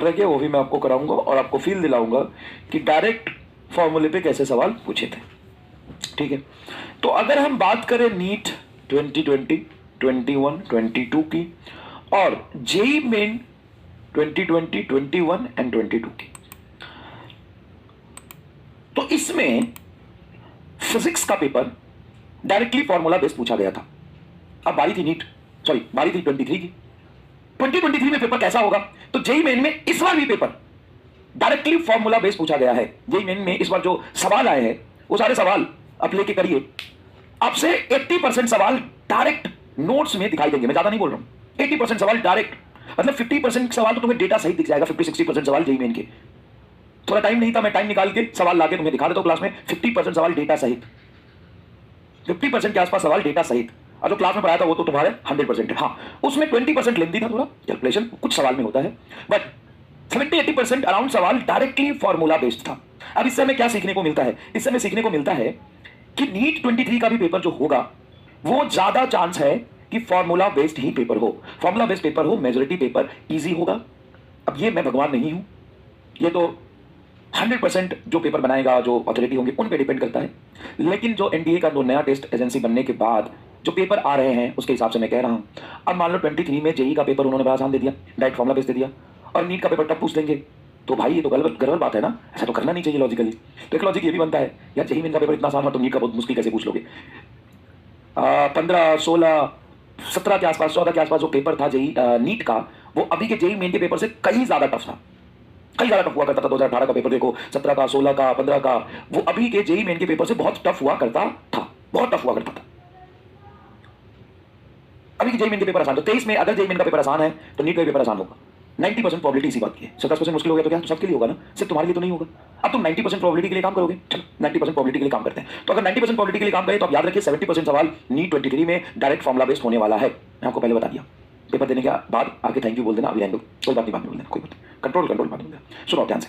रह गया वो भी मैं आपको कराऊंगा और आपको फील दिलाऊंगा कि डायरेक्ट फॉर्मूले पे कैसे सवाल पूछे थे। ठीक है, तो अगर हम बात करें नीट 2020, 21, 22 की और जेई मेन 2020, 21 एंड 22 की, तो इसमें फिजिक्स का पेपर डायरेक्टली फॉर्मूला बेस्ड पूछा गया था। अब बारी थी 23 की। 2023 में पेपर कैसा होगा? तो जेई मेन में इस बार भी पेपर डायरेक्टली फॉर्मूला बेस्ड पूछा गया है। जेई मेन में इस बार जो सवाल आए हैं वो सारे सवाल आप लेके करिए, आपसे 80% सवाल डायरेक्ट नोट्स में दिखाई देंगे। मैं ज्यादा नहीं बोल रहा हूं, 80% सवाल डायरेक्ट, मतलब 50% सवाल तो तुम्हें डेटा सहित दिख जाएगा। 50-60% सवाल जेई मेन के, थोड़ा टाइम नहीं था, मैं टाइम निकाल के सवाल लाके तुम्हें दिखा देता हूं क्लास में। 50% सवाल डेटा सहित, 50% के आसपास सवाल डेटा सहित, और जो क्लास में पढ़ाया था वो तो तुम्हारे 100% है। हाँ, उसमें 20% लेंथी था, थोड़ा कैलकुलेशन कुछ सवाल में होता है, बट 70-80% अराउंड सवाल डायरेक्टली फॉर्मूला बेस्ड था। अब इससे हमें क्या सीखने को मिलता है? इससे हमें सीखने को मिलता है कि नीट 23 का भी पेपर जो होगा वो ज्यादा चांस है कि फॉर्मूला बेस्ड ही पेपर हो। फॉर्मूला बेस्ड पेपर हो, मेजोरिटी पेपर इजी होगा। अब ये मैं भगवान नहीं हूं, ये तो 100% जो पेपर बनाएगा, जो अथॉरिटी होंगे उन पे डिपेंड करता है। लेकिन जो एनडीए का जो नया टेस्ट एजेंसी बनने के बाद जो पेपर आ रहे हैं उसके हिसाब से मैं कह रहा हूं। अब मान लो 23 में जेई का पेपर उन्होंने बड़ा आसान दे दिया, डायरेक्ट फॉर्मुला बेस दे दिया, और नीट का पेपर टफ पूछ देंगे, तो भाई ये तो गलत बात है ना। ऐसा तो करना नहीं चाहिए लॉजिकली। तो एक लॉजिक ये भी बनता है, यार जेई मेन का पेपर इतना आसान हो तो नीट का बहुत मुश्किल कैसे पूछ लोगे। 15, 16, 17 के आसपास, 14 के आसपास जो पेपर था जेई नीट का, वो अभी के जेई मेन के पेपर से कहीं ज्यादा टफ था, कई ज्यादा टफ हुआ करता था। 2018 का पेपर देखो, 17 का, 16 का, 15 का, वो अभी के जेई मेन के पेपर से बहुत टफ हुआ करता था, बहुत टफ हुआ करता था। अभी के जेई मेन के पेपर आसान, तो 23 में अगर जेई मेन का पेपर आसान है तो नीट का पेपर आसान होगा। 90% प्रोबेबिलिटी इसी बात की है। 70% मुश्किल हो गया तो क्या? तो सबके लिए होगा ना, सिर्फ तुम्हारे लिए तो नहीं होगा। अब तुम 90% प्रोबेबिलिटी के लिए काम करोगे, चलो 90% प्रोबेबिलिटी के लिए काम करते हैं। तो अगर 90% प्रोबेबिलिटी के लिए काम करें तो आप याद रखिए 70% सवाल नीट 23 में डायरेक्ट फॉर्मुला बेस्ड होने वाला है। मैं आपको पहले बता दिया। पेपर देने के बाद आके थैंक यू बोल देना, अभी रहने दो, कोई बात नहीं, बाद में बोल देना, कोई बात नहीं, कंट्रोल बात बोल देना। सुनो ध्यान से।